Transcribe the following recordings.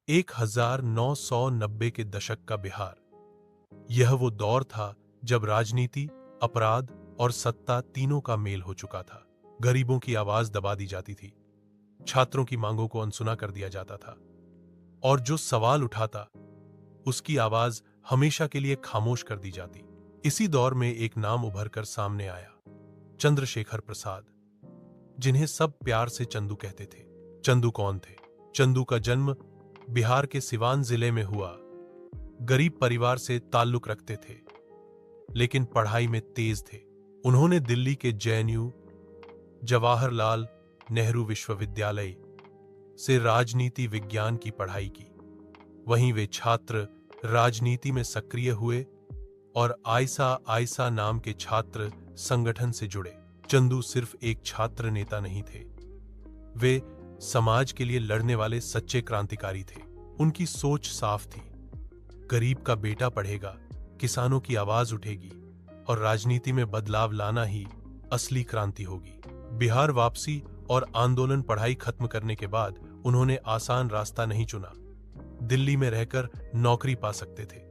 1990 के दशक का बिहार। यह वो दौर था जब राजनीति, अपराध और सत्ता तीनों का मेल हो चुका था। गरीबों की आवाज दबा दी जाती थी, छात्रों की मांगों को अनसुना कर दिया जाता था, और जो सवाल उठाता उसकी आवाज हमेशा के लिए खामोश कर दी जाती। इसी दौर में एक नाम उभर कर सामने आया, चंद्रशेखर प्रसाद, जिन्हें सब प्यार से चंदू कहते थे। चंदू कौन थे? चंदू का जन्म बिहार के सिवान जिले में हुआ। गरीब परिवार से ताल्लुक रखते थे, लेकिन पढ़ाई में तेज थे। उन्होंने दिल्ली के जेएनयू, जवाहरलाल नेहरू विश्वविद्यालय से राजनीति विज्ञान की पढ़ाई की। वहीं वे छात्र राजनीति में सक्रिय हुए और आयसा आयसा नाम के छात्र संगठन से जुड़े। चंदू सिर्फ एक छात्र नेता नहीं थे, वे समाज के लिए लड़ने वाले सच्चे क्रांतिकारी थे। उनकी सोच साफ थी, गरीब का बेटा पढ़ेगा, किसानों की आवाज उठेगी और राजनीति में बदलाव लाना ही असली क्रांति होगी। बिहार वापसी और आंदोलन पढ़ाई खत्म करने के बाद उन्होंने आसान रास्ता नहीं चुना। दिल्ली में रहकर नौकरी पा सकते थे,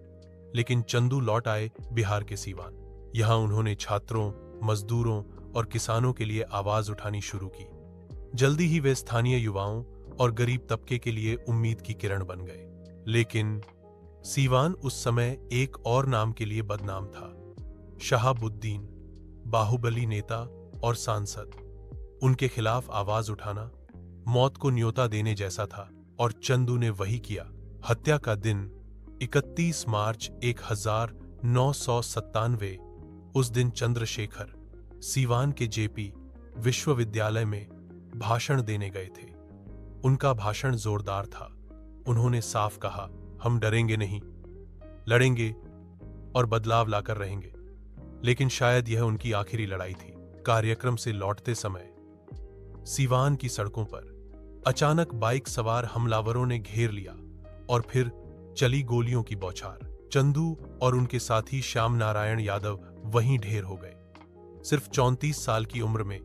लेकिन चंदू लौट आए बिहार के सीवान। यहां उन्होंने छात्रों, मजदूरों और किसानों के लिए आवाज उठानी शुरू की। जल्दी ही वे स्थानीय युवाओं और गरीब तबके के लिए उम्मीद की किरण बन गए। लेकिन सीवान उस समय एक और नाम के लिए बदनाम था, शहाबुद्दीन, बाहुबली नेता और सांसद। उनके खिलाफ आवाज उठाना मौत को न्योता देने जैसा था, और चंदू ने वही किया। हत्या का दिन 31 मार्च 1997। उस दिन चंद्रशेखर सीवान के जेपी विश्वविद्यालय में भाषण देने गए थे। उनका भाषण जोरदार था। उन्होंने साफ कहा, हम डरेंगे नहीं, लड़ेंगे और बदलाव लाकर रहेंगे। लेकिन शायद यह उनकी आखिरी लड़ाई थी। कार्यक्रम से लौटते समय सीवान की सड़कों पर अचानक बाइक सवार हमलावरों ने घेर लिया और फिर चली गोलियों की बौछार। चंदू और उनके साथी श्याम नारायण यादव वहीं ढेर हो गए। सिर्फ 34 साल की उम्र में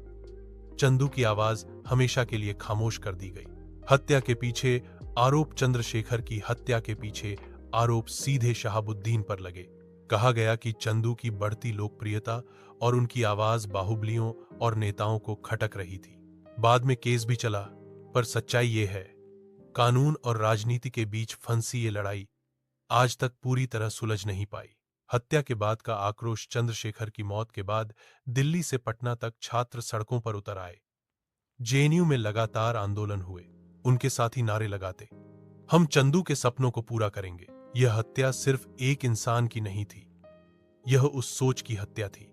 चंदू की आवाज हमेशा के लिए खामोश कर दी गई। हत्या के पीछे आरोप चंद्रशेखर की हत्या के पीछे आरोप सीधे शहाबुद्दीन पर लगे। कहा गया कि चंदू की बढ़ती लोकप्रियता और उनकी आवाज बाहुबलियों और नेताओं को खटक रही थी। बाद में केस भी चला, पर सच्चाई ये है, कानून और राजनीति के बीच फंसी ये लड़ाई आज तक पूरी तरह सुलझ नहीं पाई। हत्या के बाद का आक्रोश। चंद्रशेखर की मौत के बाद दिल्ली से पटना तक छात्र सड़कों पर उतर आए। जेएनयू में लगातार आंदोलन हुए। उनके साथी नारे लगाते, हम चंदू के सपनों को पूरा करेंगे। यह हत्या सिर्फ एक इंसान की नहीं थी, यह उस सोच की हत्या थी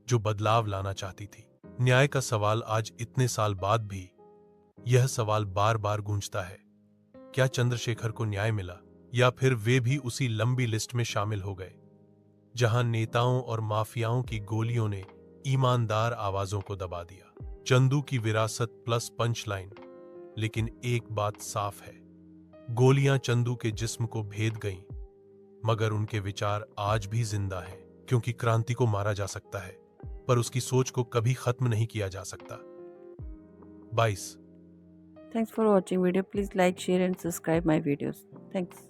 जो बदलाव लाना चाहती थी। न्याय का सवाल आज इतने साल बाद भी यह सवाल बार बार गूंजता है, क्या चंद्रशेखर को न्याय मिला, या फिर वे भी उसी लंबी लिस्ट में शामिल हो गए जहां नेताओं और माफियाओं की गोलियों ने ईमानदार आवाजों को दबा दिया। चंदू की विरासत प्लस पंचलाइन। लेकिन एक बात साफ है, गोलियां चंदू के जिस्म को भेद गईं, मगर उनके विचार आज भी जिंदा हैं। क्योंकि क्रांति को मारा जा सकता है, पर उसकी सोच को कभी खत्म नहीं किया जा सकता। 22। Thanks for watching video. Please like, share and subscribe my videos. Thanks.